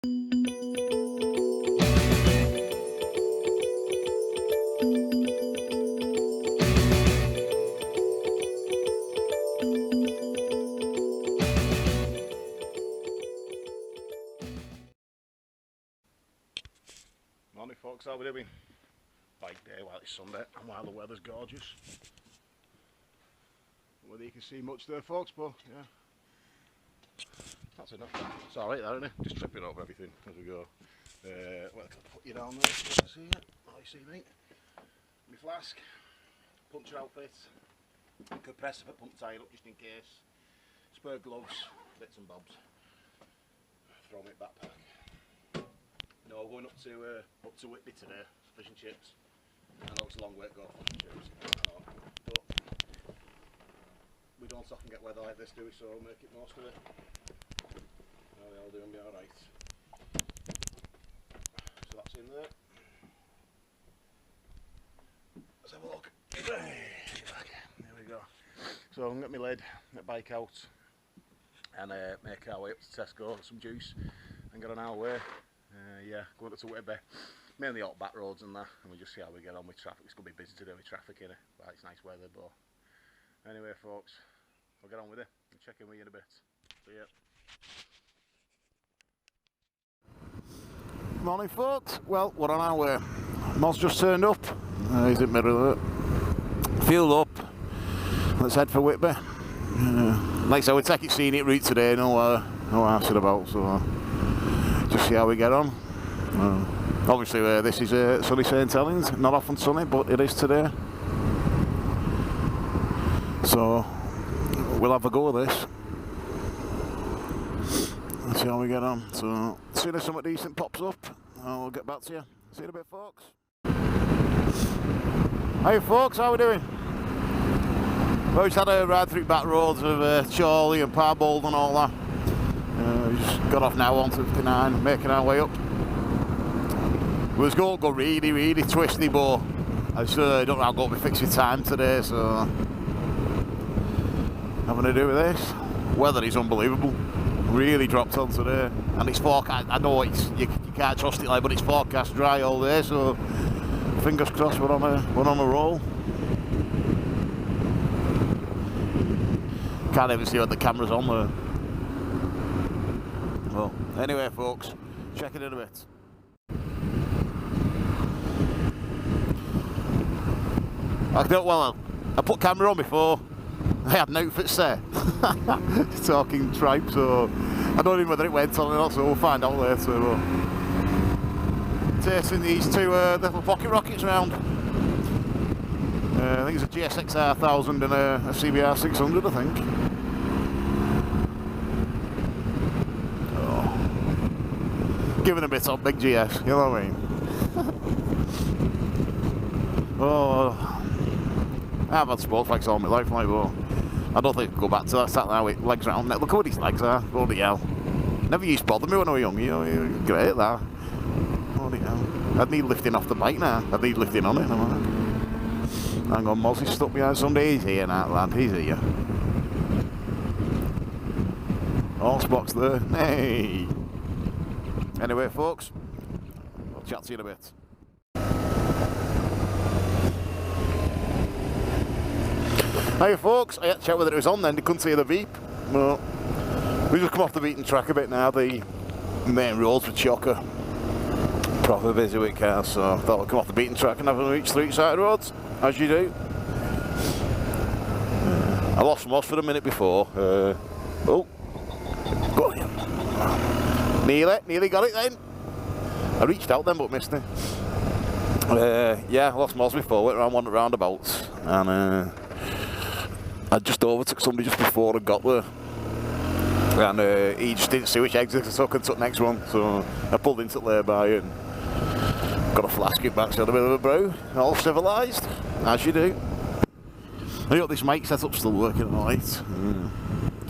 Morning folks, how are we doing? Bike day while it's Sunday and while the weather's gorgeous. Whether you can see much there folks, but yeah. That's enough. It's alright there, isn't it? Just tripping over everything as we go. Well, I'll put you down there so you can see it. Oh, you see me? My flask, puncture outfit, compressor for pump tied up just in case, spare gloves, bits and bobs. Throw my backpack. No, we're going up to Whitby today, fish and chips. I know it's a long way to go for fish and chips, but we don't often get weather like this, do we? So we'll make it most of it. No, they'll do and be alright. So that's in there. Let's have a look. There we go. So I'm going to get my lid, get bike out, and make our way up to Tesco, get some juice, and get on our way. Yeah, going up to Whitby, mainly out back roads and that, and we just see how we get on with traffic. It's going to be busy today with traffic in it, but it's nice weather. But anyway folks, we'll get on with it and check in with you in a bit. See ya. Morning folks, well we're on our way. Moz just turned up, he's in the middle of it. Fuel up, let's head for Whitby. Like I said, we're taking scenic route today, no arsing about, so just see how we get on. Obviously this is sunny St Helens, not often sunny, but it is today. So we'll have a go with this. Let's see how we get on. So as soon as something decent pops up, I'll get back to you. See you in a bit folks. Hey folks, how we doing? Well, we just had a ride through back roads of Chorley and Parbold and all that. We just got off now on 59, making our way up. We was going to go really twisty, but I just don't know how I'm going to be fixing time today, so having to do with this. Weather is unbelievable. Really dropped on today, and it's forecast. I know it's you can't trust it, like, but it's forecast dry all day, so fingers crossed we're on a roll. Can't even see what the camera's on there. Well, anyway folks, check it in a bit. I put camera on before, I had an outfit set. Talking tripe, so I don't know whether it went on or not, so we'll find out later. But tasting these two little pocket rockets round. I think it's a GSXR 1000 and a CBR 600, I think. Giving a bit on big GS, you know what I mean? Oh, I've had sports bikes all my life, like, but I don't think I'll go back to that. Sat there with legs round. Look at what these legs are. Bloody hell. Never used to bother me when I was young, you know, you're great that. Bloody hell. I'd need lifting off the bike now. I'd need lifting on it. Hang on, Moz is stuck behind somebody. He's here now, lad. He's here. Horse box there. Hey. Anyway, folks, I'll chat to you in a bit. Hey folks, I had to check whether it was on then, you couldn't see the beep. Well, we just come off the beaten track a bit now, the main roads were chocker. Proper busy with cars, so I thought I'd come off the beaten track and have a reach through side roads, as you do. I lost Moz for a minute before. Oh, got him. Nearly got it then. I reached out then but missed it. Yeah, I lost Moz before, went around one of the roundabouts, and I just overtook somebody just before I got there, and he just didn't see which exit I took and took the next one, so I pulled into the lay-by and got a flask in back, so I had a bit of a brew, all civilised, as you do. I hope this mic setup's still working alright.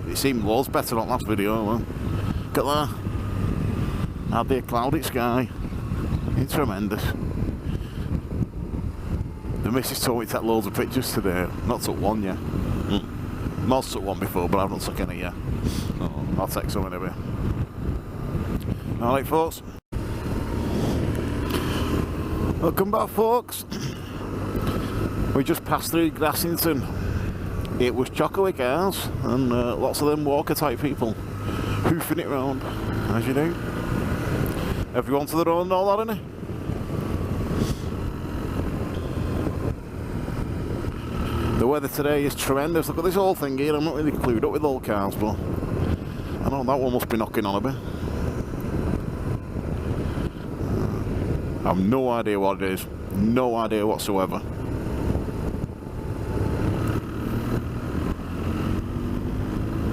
It seemed loads better on last video. Well, look at that. Hardly a cloudy sky. It's tremendous. The missus told me to take loads of pictures today. Not took one yet. Moz took one before, but I've not took any yet. I'll take some in a bit. Alright folks. Welcome back folks. We just passed through Grassington. It was chock-a-wick cars and lots of them walker type people hoofing it round, as you do. Everyone to their own and all that, innit? The weather today is tremendous. Look at this whole thing here. I'm not really clued up with all cars, but I know that one must be knocking on a bit. I have no idea what it is. No idea whatsoever.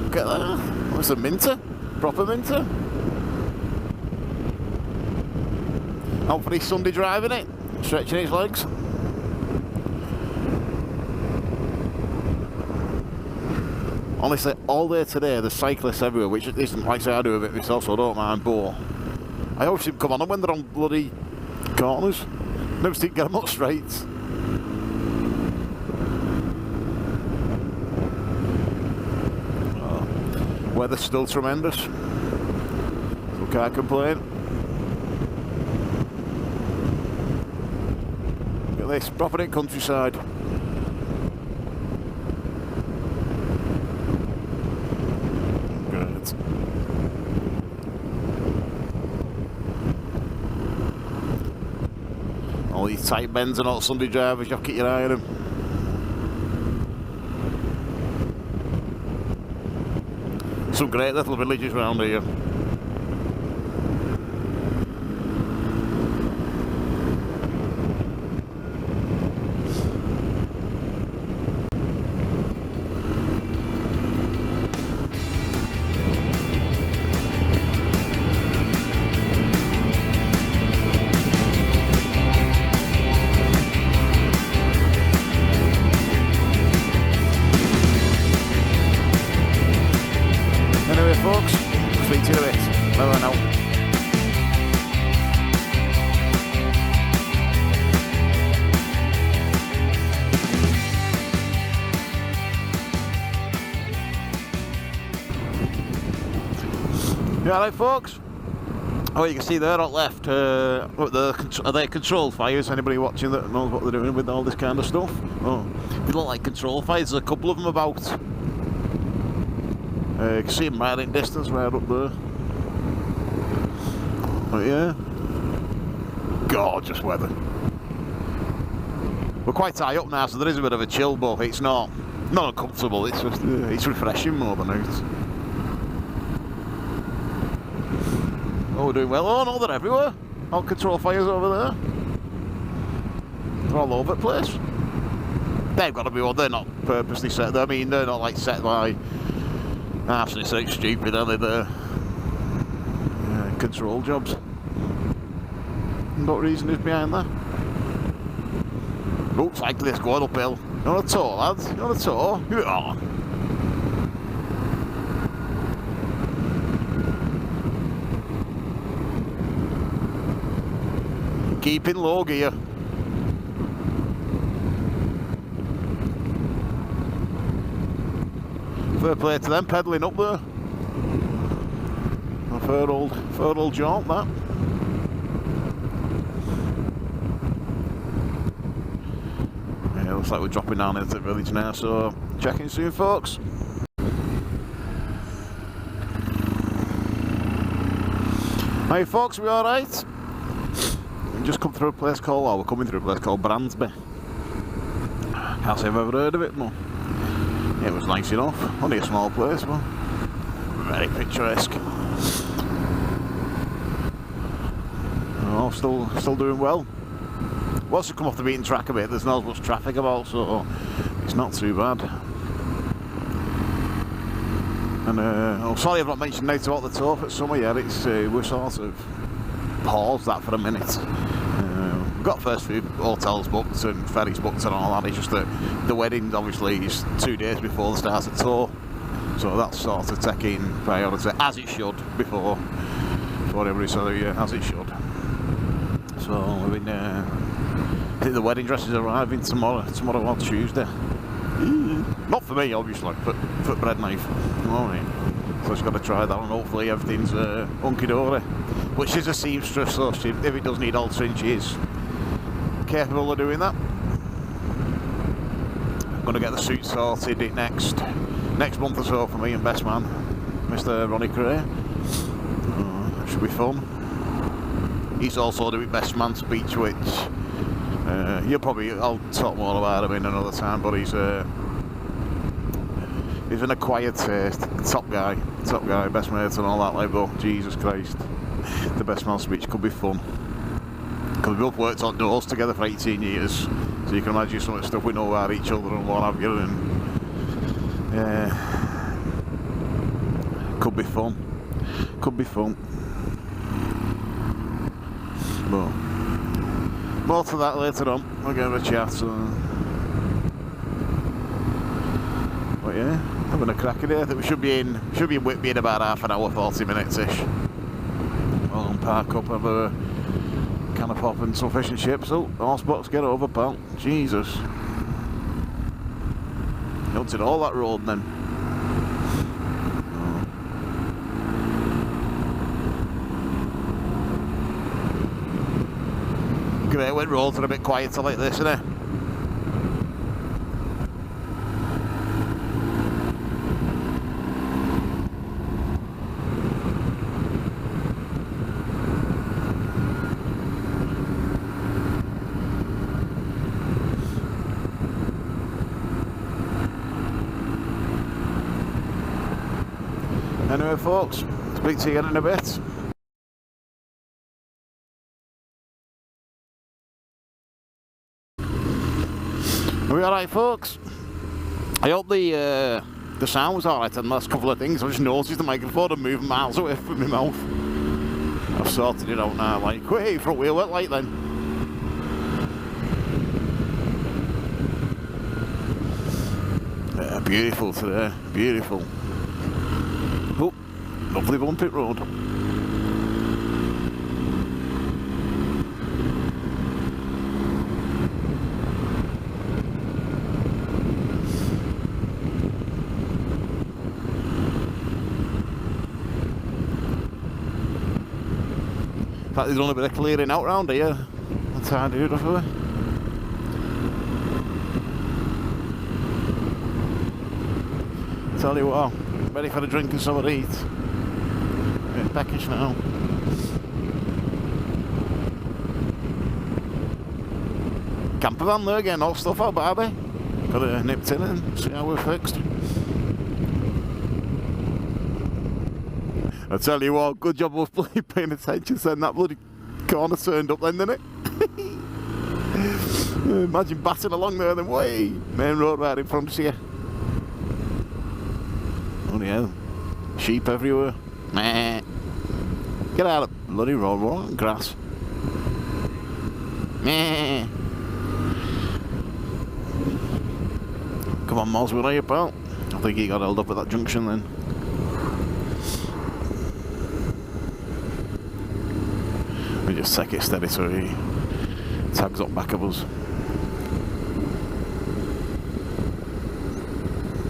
Look at that. What's a Minter? Proper Minter? Out for his Sunday driving it. Stretching his legs. Honestly, all day today, there's cyclists everywhere, which isn't, like I say, I do a bit myself, so I don't mind, but I always see them come on when they're on bloody corners. Never seem to get them up straight. Weather's still tremendous, so can't complain. Look at this, proper in countryside. Great. All these tight bends and all Sunday drivers, you have to keep your eye on them. Some great little villages around here. Anyway folks, speak to you in a bit. Bye now. Yeah, right folks. Oh, you can see there on left, are they control fires? Anybody watching that knows what they're doing with all this kind of stuff? Oh, they look like control fires. There's a couple of them about. You can see them right in distance, right up there. But yeah, gorgeous weather. We're quite high up now, so there is a bit of a chill, but it's not uncomfortable. It's just it's refreshing more than out. Oh, we're doing well. Oh no, they're everywhere. All control fires over there. They're all over the place. They've got to be one. They're not purposely set. I mean, they're not like set by. Absolutely so stupid, are they? They're control jobs. What reason is behind that? Oh, cyclist going uphill. You on a tour, lads? You on a tour? Oh. Keep in low gear. Fair play to them, pedalling up there. A fair old jaunt, that. Yeah, looks like we're dropping down into the village now, so check in soon, folks. Hey folks, we alright? We just come through a place called, we're coming through a place called Brandsby. Can't say I've ever heard of it, but it was nice enough. Only a small place, but very picturesque. Oh, still doing well. Once you come off the beaten track a bit, there's not as much traffic about, so it's not too bad. And oh, sorry I've not mentioned anything about the tour for summer yet. It's we're sort of paused that for a minute. We've got first few hotels booked and ferries booked and all that. It's just that the wedding obviously is 2 days before the start of the tour, so that's sort of taking priority as it should before everybody. So yeah, as it should. So we've been. I think the wedding dress is arriving tomorrow or Tuesday. Not for me, obviously, but for bread knife. Alright. So I've just got to try that, and hopefully everything's hunky-dory. But she's a seamstress, so if it does need altering, she is capable of doing that. I'm going to get the suit sorted next month or so for me and best man, Mr. Ronnie Cray. Should be fun. He's also doing best man speech, which I'll talk more about him in another time, but he's an acquired taste, top guy, best mate and all that, like, but Jesus Christ, the best man speech could be fun. Because we both worked on doors together for 18 years, so you can imagine some of the stuff we know about each other and what have you, and could be fun. But more to that later on. We'll give it a chat. But yeah, having a crack at it. I think we should be in Whitby in about half an hour, 40 minutes ish. We'll park up, have a can of pop and some fish and chips. Oh, horse box, get over, pal. Jesus. You did all that road then. Great when roads are a bit quieter like this, isn't it? Anyway folks, speak to you again in a bit. Are we alright folks? I hope the sound was alright on the last couple of things. I just noticed the microphone and moving miles away from my mouth. I've sorted it out now, like, wait, front wheel wet like then. Yeah, beautiful today, beautiful. Oh, lovely bumpy road. In fact, there's only a bit of clearing out round here. That's how I do it, roughly. Tell you what, I'm ready for a drink and something to eat. It's peckish now. Camper van there, getting all stuff out, Barbie. Got it nipped in and see how we're fixed. I tell you what, good job of paying attention, saying that bloody corner turned up then, didn't it? Imagine batting along there then, way main road right in front of you. Oh yeah, sheep everywhere. Meh. Get out of the bloody road, what? Grass. Meh. Come on, Moz, where are you, pal? I think he got held up at that junction then. We just take it steady so he tags up back of us.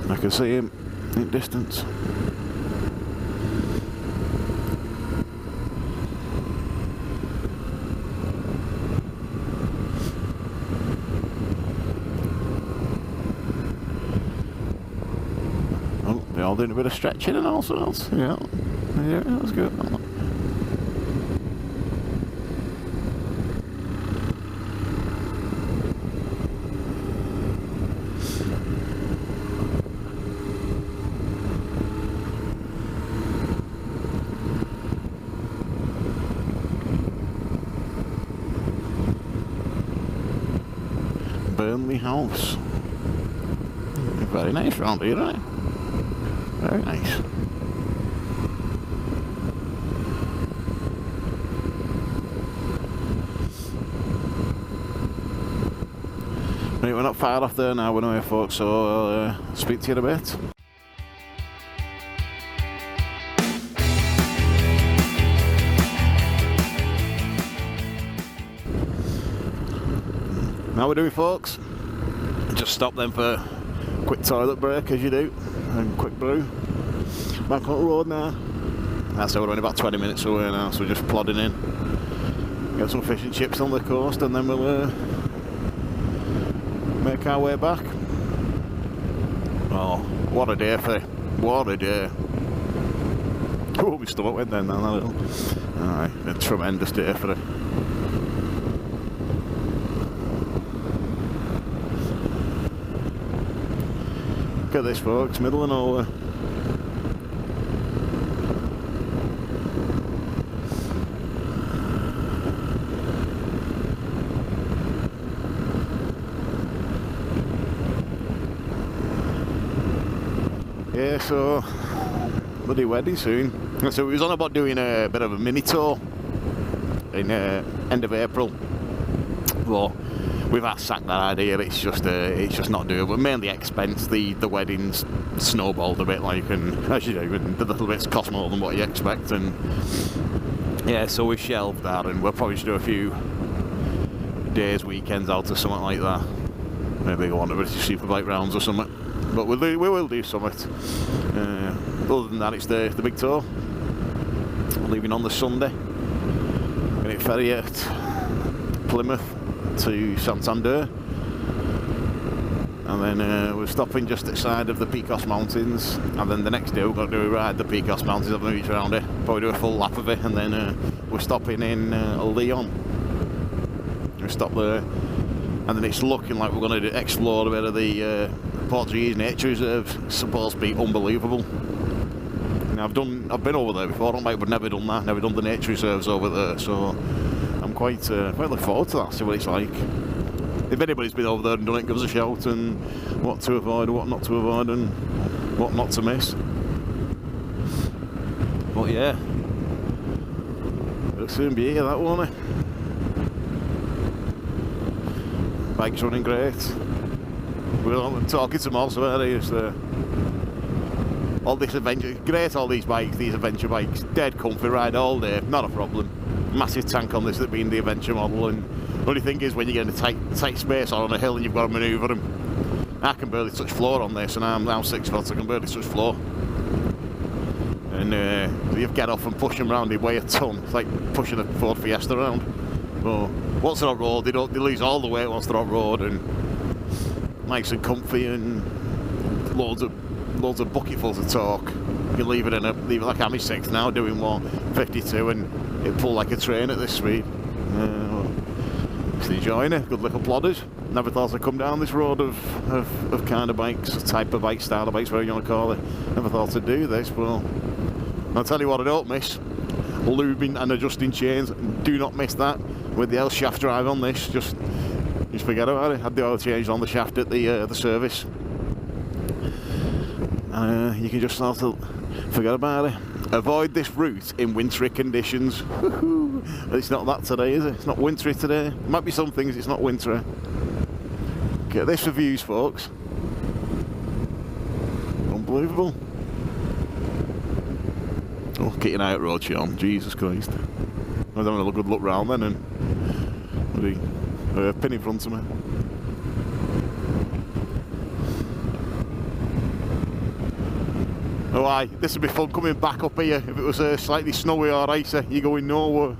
I can see him in distance. Oh, they're all doing a bit of stretching and all sorts. Yeah, that's good. Burnley House. Very nice round here, isn't it? Very nice. Right, we're not far off there now, we're not here folks, so I'll speak to you in a bit. How we doing folks? Just stop then for a quick toilet break as you do, and quick brew. Back on the road now. That's how we're only about 20 minutes away now, so we're just plodding in. Get some fish and chips on the coast and then we'll make our way back. Oh, what a day for what a day. Oh, my stomach went down that little. Alright, a tremendous day for it. Look at this, folks, middle of nowhere. Yeah, so bloody wedding soon. So we was on about doing a bit of a mini tour in end of April. Well, we've sacked that idea. It's just not doable. Mainly expense. The weddings snowballed a bit, like, and as you know, the little bits cost more than what you expect, and yeah, so we shelved that, and we'll probably just do a few days, weekends out or something like that. Maybe go on to British Superbike rounds or something. But we will do something. Other than that, it's the big tour. We're leaving on the Sunday. Going to ferry at Plymouth to Santander. And then we're stopping just outside of the Picos Mountains. And then the next day we're going to do a ride the Picos Mountains, have a reach around it. Probably do a full lap of it. And then we're stopping in Leon. We stop there. And then it's looking like we're going to explore a bit of the Portuguese nature reserve. It's supposed to be unbelievable. Now, I've been over there before, but never done that. Never done the nature reserves over there, so I'm quite looking forward to that. See what it's like. If anybody's been over there and done it, give us a shout, and what to avoid, what not to avoid, and what not to miss. But yeah, it'll soon be here, that, won't it? Bike's running great. We're talking to Moss about it. All this adventure, great, all these bikes, these adventure bikes, dead comfy ride all day, not a problem. Massive tank on this, that being the adventure model, and the only thing is when you get in a tight space or on a hill and you've got to manoeuvre them. I can barely touch floor on this, and I'm now 6 foot, I can barely touch floor. And you get off and push them around, they weigh a ton. It's like pushing a Ford Fiesta around. But once they're on road, they lose all the weight once they're on road, and nice and comfy, and loads of bucketfuls of torque. You can leave it like I'm 6 now, doing 152, and it pull like a train at this speed. Just enjoying it. Good little plodders. Never thought I'd come down this road of kind of bikes, type of bike, style of bikes, whatever you want to call it. Never thought I'd do this, but I'll tell you what I don't miss: lubing and adjusting chains. Do not miss that with the L shaft drive on this. Just forget about it. Had the oil changed on the shaft at the service. You can just sort of forget about it. Avoid this route in wintry conditions. It's not that today, is it? It's not wintry today. There might be some things it's not wintry. Get this for views, folks. Unbelievable. Oh, get an out road, Sean. Jesus Christ. I was having a good look round then, and a pin in front of me. Oh aye, this would be fun coming back up here if it was slightly snowy or icy. You're going nowhere.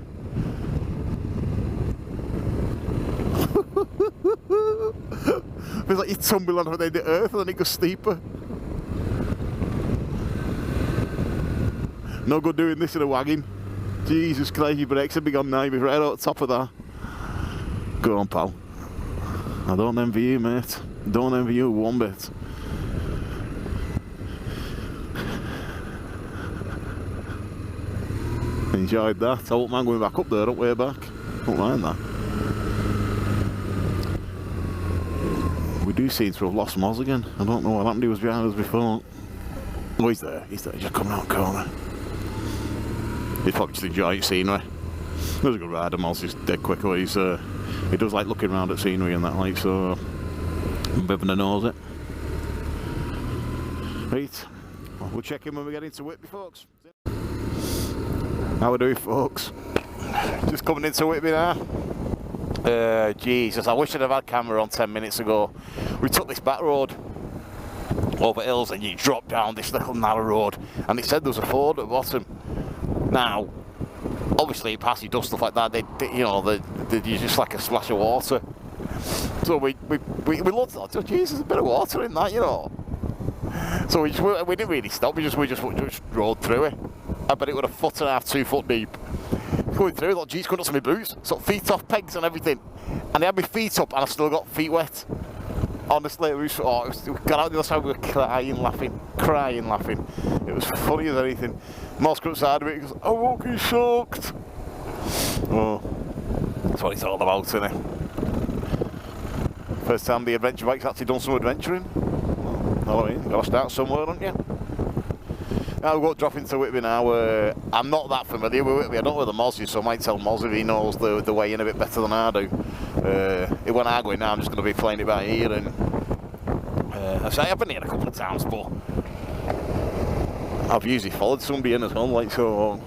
Feels like you're tumbling on the end of the earth and then it goes steeper. No good doing this in a wagon. Jesus Christ, your brakes would be gone now. You'd be right out the top of that. Go on, pal. I don't envy you, mate. Don't envy you one bit. Enjoyed that. I won't mind going back up there, up way back. Don't mind that. We do seem to have lost Moz again. I don't know what happened. He was behind us before. Oh, he's there. He's there. He's just coming out the corner. He's probably just enjoying scenery. He was a good rider. Moz is dead quick. He does like looking around at scenery and that, like, so I'm a bit of a nose it. Right. Well, we'll check in when we get into Whitby, folks. How we doing, folks? Just coming into Whitby now. Jesus, I wish I'd have had camera on 10 minutes ago. We took this back road over hills, and you drop down this little narrow road, and it said there was a ford at the bottom. Now, obviously, past you does stuff like that. You're just like a splash of water. So we looked at that. Oh, Jesus, there's a bit of water in that, you know. So we didn't really stop. We just rode through it. I bet it was 1.5 foot, 2 foot deep. Going through, like, geez, couldn't see my boots. So feet off pegs and everything. And I had my feet up, and I still got feet wet. Honestly, we got out the other side, we were crying, laughing. It was funny as anything. Moss got side of it, he goes, "I'm walking soaked." Oh, that's what it's all about, isn't it? First time the adventure bike's actually done some adventuring. Well, I mean, you've got to start somewhere, haven't you? I'll go drop into Whitby now. I'm not that familiar with Whitby. I don't know where the Moz is, so I might tell Moz if he knows the way in a bit better than I do. When I go in now, I'm just going to be playing it by ear. And I've been here a couple of times, but I've usually followed somebody in as well, like so.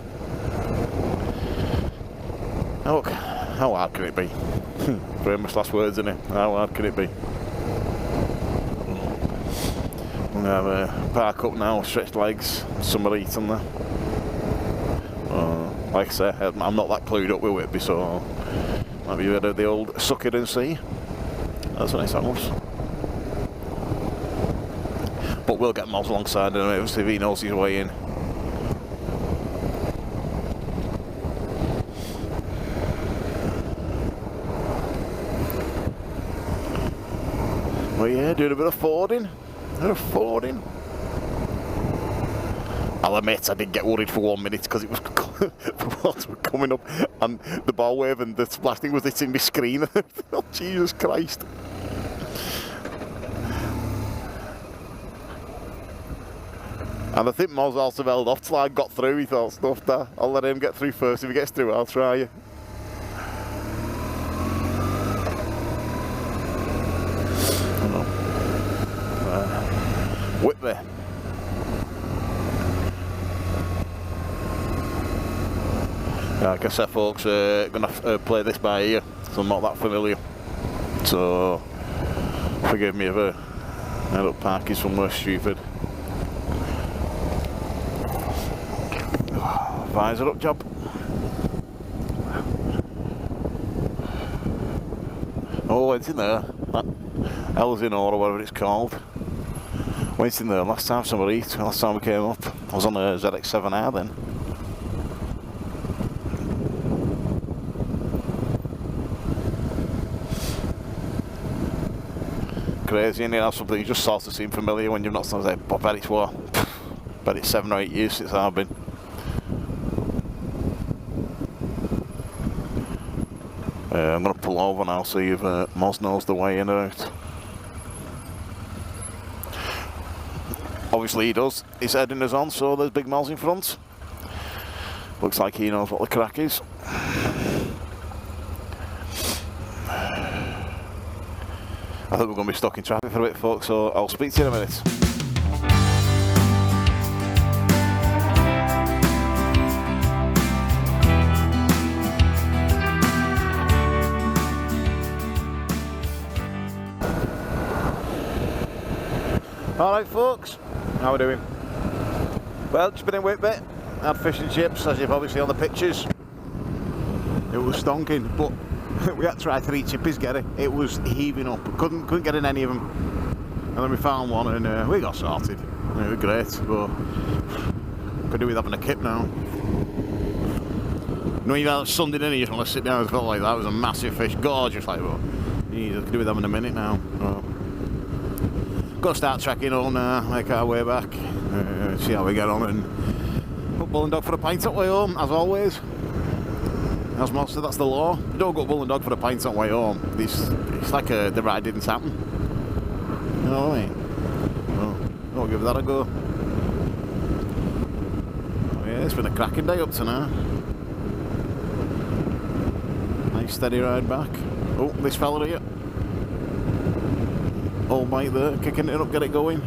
How hard can it be? Famous last words, isn't it? How hard can it be? I'm going to have a park up now, stretched legs, summer heat on there. Like I say, I'm not that clued up with Whitby, so might be rid of the old suck it and see. That's a nice house. But we'll get Moz alongside him, see if he knows his way in. Well, yeah, doing a bit of fording. I'll admit I did get worried for 1 minute because it was the water was coming up and the bow wave and the splashing was hitting my screen. Oh, Jesus Christ. And I think Moz also held off till I got through. He thought, stuff that, I'll let him get through first. If he gets through, I'll try you. Whitby. Yeah, like I said, folks, going to play this by ear, so I'm not that familiar. So, forgive me if I end up parking somewhere stupid. Visor up job. Oh, it's in there. That Elsin or whatever it's called. Went in there last time summer heat, last time we came up. I was on a ZX7R then. Crazy, and you have something you just sort of seem familiar when you've not sort of said, but I bet it's what? Bet it's 7 or 8 years since I've been. I'm going to pull over now, see if Moz knows the way in and out. Obviously he does. His heading is on, so there's big Moz in front. Looks like he knows what the crack is. I think we're going to be stuck in traffic for a bit, folks, so I'll speak to you in a minute. Alright folks, how are we doing? Well, just been in Whitby, had fish and chips, as you've obviously on the pictures. It was stonking, but we had to try 3 chippies get it. It was heaving up, couldn't get in any of them. And then we found one and we got sorted. It was great, but could do with having a kip now. You know, you have Sunday dinner, you just want to sit down and felt like that. It was a massive fish, gorgeous like that. You could do with having a minute now. Got to start tracking on, make our way back, see how we get on, and put Bull and Dog for a pint on the way home, as always. As most of that's the law. You don't go Bull and Dog for a pint on the way home. It's like the ride didn't happen. You know what I mean? Oh, I'll give that a go. Oh yeah, it's been a cracking day up to now. Nice steady ride back. Oh, this fella here. Old mate there, kicking it up, get it going.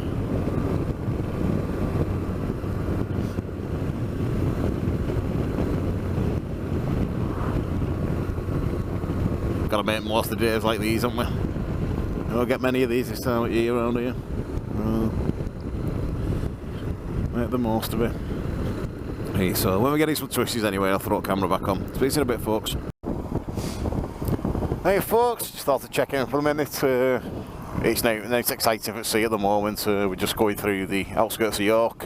Gotta make most of the days like these, haven't we? We don't get many of these this time of year around here. make the most of it. Hey, so when we get some twisties anyway, I'll throw the camera back on. Speak to you in a bit, folks. Hey folks, just thought to check in for a minute. It's exciting at sea at the moment. We're just going through the outskirts of York.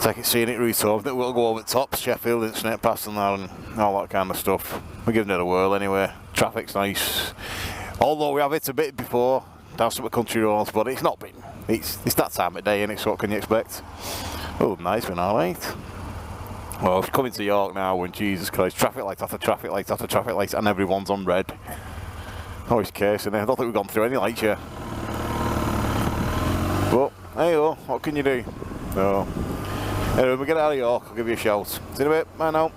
Take it scenic route home. We'll go over the tops, Sheffield, and Snake Pass and that, and all that kind of stuff. We're giving it a whirl anyway. Traffic's nice. Although we have hit a bit before, down some country roads, but it's not been. It's that time of day, and it's what can you expect? Oh, nice, been alright. Well, it's coming to York now, and Jesus Christ, traffic light after traffic light after traffic light, and everyone's on red. Oh, it's case in there. I don't think we've gone through any lights yet. But, hey, what can you do? So, anyway, when we get out of York, I'll give you a shout. See you in a bit. Bye now.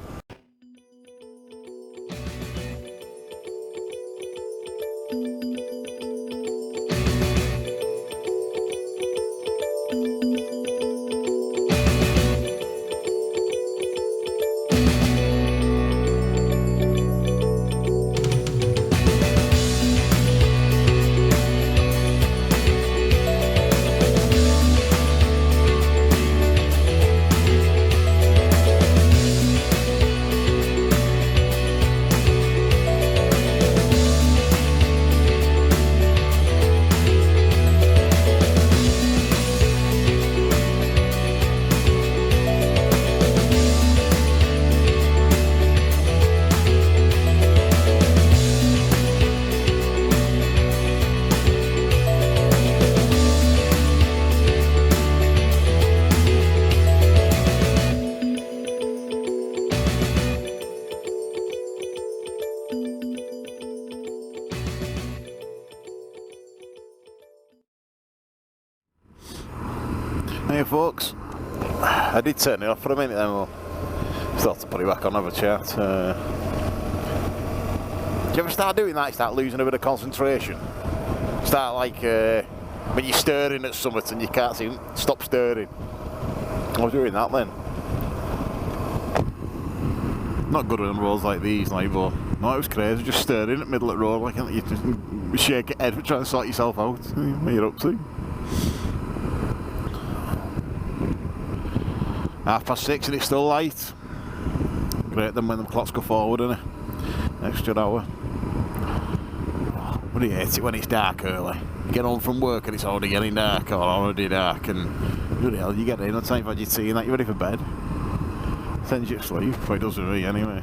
Hey folks, I did turn it off for a minute then, but thought to put it back on, have a chat. Do you ever start doing that, start losing a bit of concentration? Start like when you're staring at something and you can't stop staring. I was doing that then. Not good on roads like these, like, but no, it was crazy, just staring in the middle of the road like you just shake your head trying to sort yourself out. What are you up to? 6:30 and it's still light. Great then when the clocks go forward, innit? Extra hour. But I hate it when it's dark early. You get home from work and it's already getting dark, or already dark, and bloody hell, you get in on time for your tea and that, you're ready for bed. Sends you to sleep, but it does with me anyway.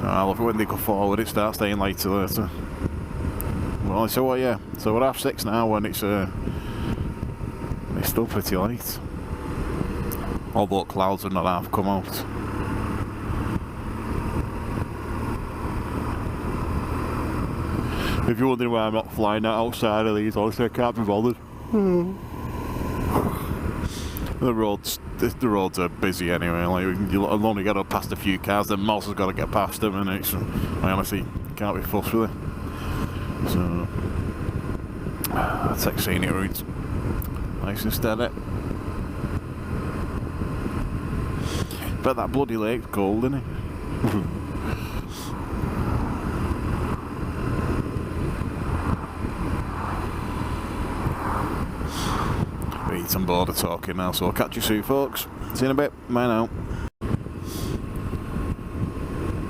I love it when they go forward, it starts staying later later. Well, so what, yeah. So we're 6:30 now when it's still pretty light. Although clouds are not half come out. If you're wondering why I'm not flying outside of these, honestly I can't be bothered. The roads are busy anyway, like you'll only get up past a few cars, then Moss has got to get past them, and it's, I honestly can't be fussed with it. So, I take scenic routes. Nice and steady. Bet that bloody lake's cold, isn't it? Right, I'm bored of talking now, so I'll catch you soon, folks. See you in a bit. Bye now.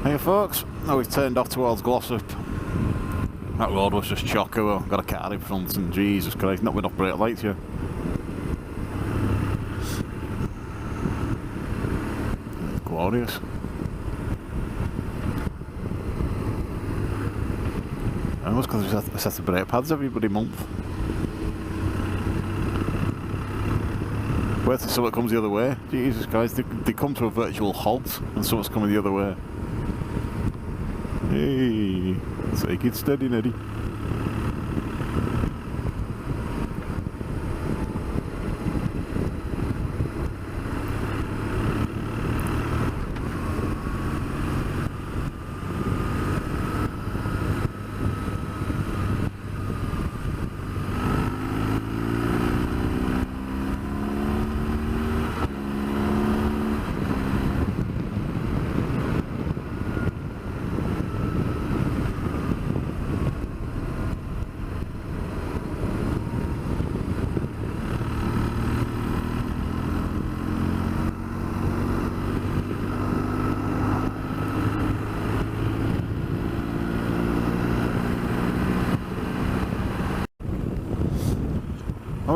Hey, folks. Now we've turned off towards Glossop. That road was just chocker. Well, got a car in front, and Jesus Christ, not with off brake lights here. Glorious. That was because we set the brake pads every month. Wait till someone comes the other way. Jesus Christ, they come to a virtual halt and someone's coming the other way. Hey, take it steady, Neddy.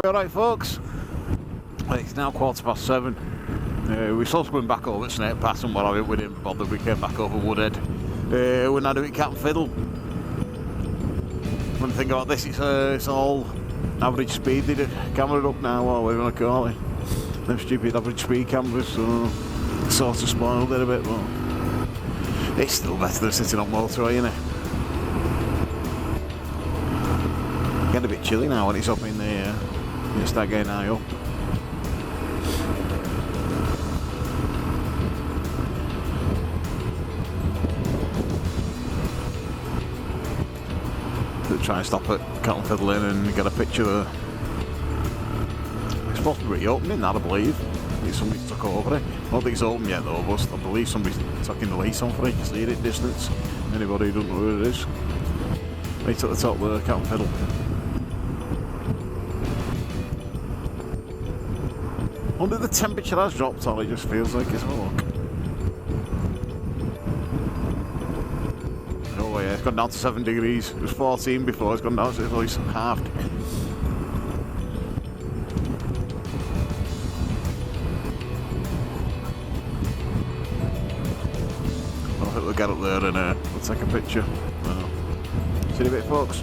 Alright folks, it's now 7:15. We're supposed to go back over at Snake Pass and what have you. We didn't bother, we came back over Woodhead. We're now doing Cat and Fiddle. When I think about this, it's all average speed. They did camera up now, or whatever you want to call it. Them stupid average speed cameras, so sort of spoiled it a bit, but it's still better than sitting on motorway, isn't it? Getting a bit chilly now when it's up in the you start getting high up. Try and stop at Cat and Fiddle Inn and get a picture there. It's supposed to be reopening that, I believe. I think somebody's took over it. I don't think it's open yet though, but I believe somebody's taking the lease on for it. You can see it at distance. Anybody who doesn't know where it is. Right at the top there, Cat and Fiddle. I wonder if the temperature has dropped or it just feels like it's a look. Oh yeah, it's gone down to 7 degrees. It was 14 before, it's gone down to at least halved. I think we'll get up there and we'll take a picture. See you in a bit, folks.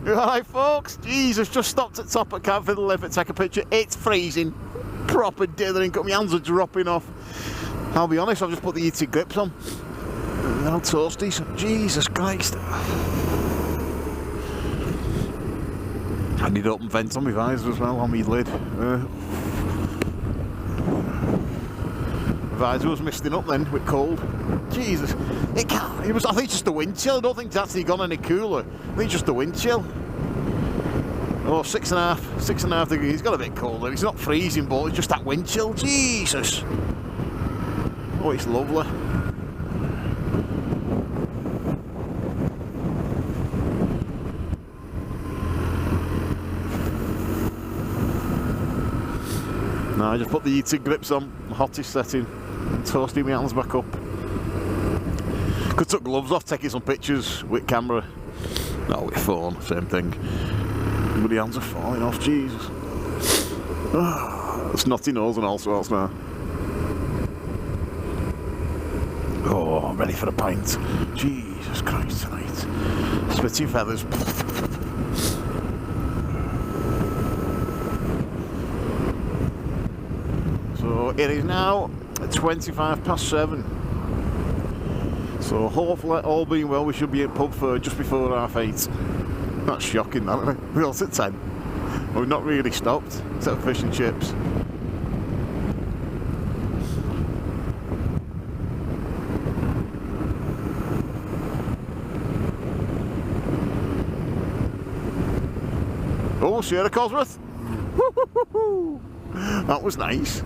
Alright folks, Jesus, just stopped at top at Cat and Fiddle Inn to take a picture. It's freezing, proper dithering, my hands are dropping off. I'll be honest, I've just put the heated grips on. They're all toasties, Jesus Christ. I need open vents on my visor as well, on my lid. Visor was misting up then with cold. Jesus, it can't, it was, I think it's just the wind chill. I don't think it's actually gone any cooler. I think it's just the wind chill. Oh, 6.5 degrees. It's got a bit colder. It's not freezing, but it's just that wind chill. Jesus. Oh, it's lovely. Now I just put the heated grips on, the hottest setting, and toasting my hands back up. Could took gloves off, taking some pictures with camera. No, with phone, same thing. But the hands are falling off, Jesus. Oh, snotty nose and all sorts now. Oh, I'm ready for a pint. Jesus Christ tonight. Spitting feathers. So it is now 7:25. So hopefully, all being well, we should be at pub for just before 8:30. That's shocking, that, isn't it? We're all at 10. We've not really stopped, except for fish and chips. Oh, Sierra Cosworth! That was nice.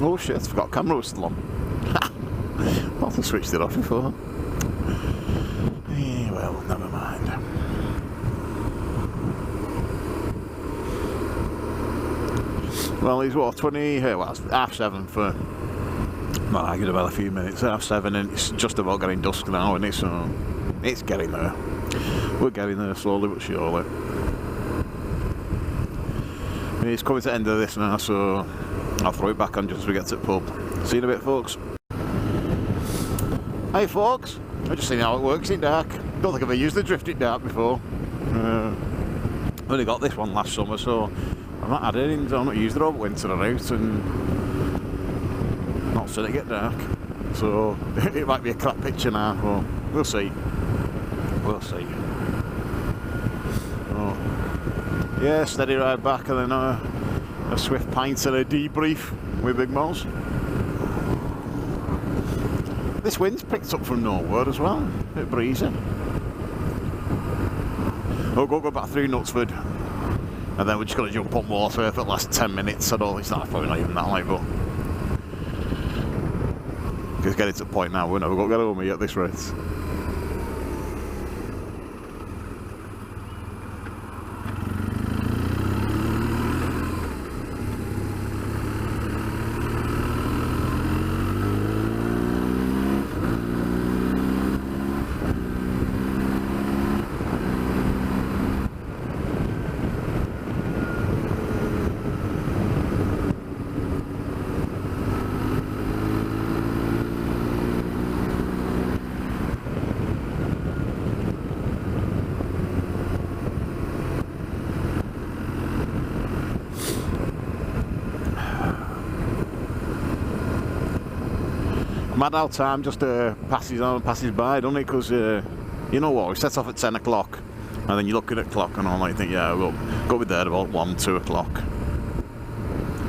Oh shit, I forgot camera was still on. I'll have to switch it off before. Yeah, well, never mind. Well, he's what, 20, well, it's 7:30 for, well, I get about a few minutes, 7:30, and it's just about getting dusk now, and it's getting there. We're getting there slowly but surely. It's coming to the end of this now, so I'll throw it back on just as we get to the pub. See you in a bit, folks. Hey folks, I've just seen how it works in dark. Don't think I've ever used the drift in dark before. Only got this one last summer, so I've not had it in, I've not used it over winter or out, and not seen it get dark. So it might be a crap picture now, but we'll see. We'll see. Oh. Yeah, steady ride back, and then a swift pint and a debrief with Big Moz. This wind's picked up from nowhere as well, a bit breezy. We'll go back through Knutsford, and then we're just going to jump on water for the last 10 minutes. I don't think it's probably not even that like, but just getting to the point now, we're never going to get home here at this rate. Mad how time just passes on and passes by, doesn't it? Because you know what, we set off at 10 o'clock, and then you're looking at the clock and all, like, you think, yeah, we'll go be there about 1, 2 o'clock,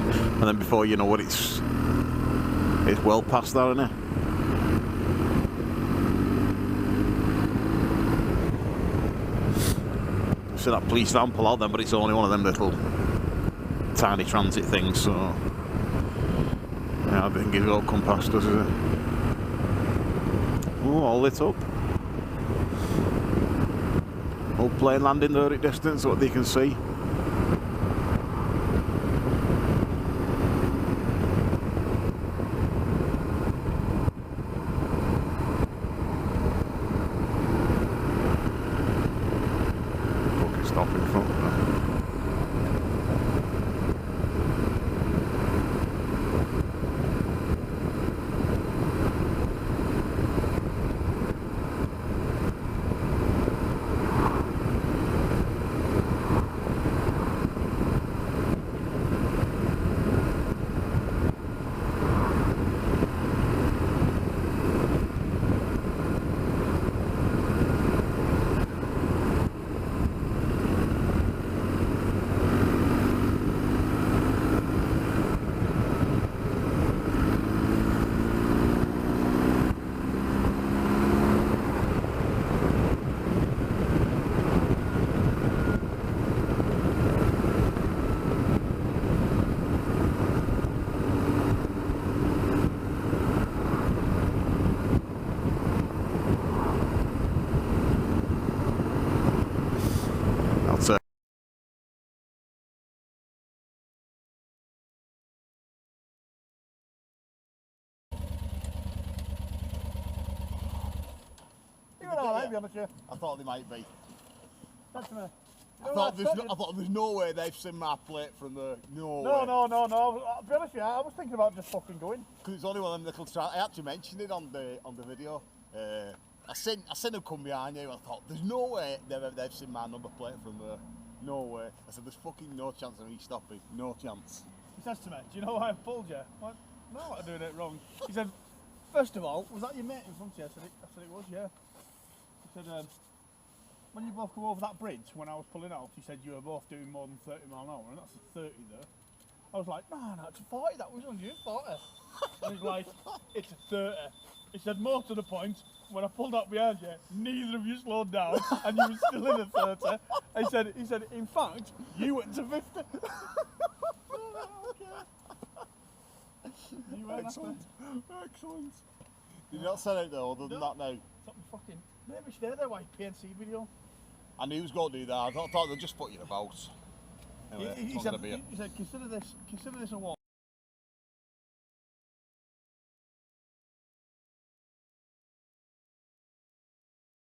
and then before you know it, it's well past that, isn't it? So that police van pull out then, but it's only one of them little tiny transit things, so yeah, I think it'll all come past us, is it? Oh, all lit up. Old plane landing there at distance, what they can see. Fucking stop in front of them. I thought they might be. I thought there's no way they've seen my plate from the no. No. I'll be honest with you, I was thinking about just fucking going. Because it's only one of them little I actually mentioned it on the video. I seen them come behind you. I thought there's no way they've seen my number plate from there. No way. I said there's fucking no chance of me stopping. No chance. He says to me, do you know why I pulled you? I went, no, I'm doing it wrong. He said, first of all, was that your mate in front of you? I said it was, yeah. He said, when you both come over that bridge, when I was pulling out, he said you were both doing more than 30 mile an hour, and that's a 30 there. I was like, no, it's a 40, that was on you, 40. And he's like, it's a 30. He said, more to the point, when I pulled up behind you, neither of you slowed down, and you were still in a 30. He said, in fact, you went to 50. You weren't Excellent. happy. Excellent. Did you not send it though, other than that now? Something fucking. Maybe she did their white PNC video. I knew he was going to do that. I thought they'd just put you about. Anyway, He it's not said, going to be it. he said, consider this a walk.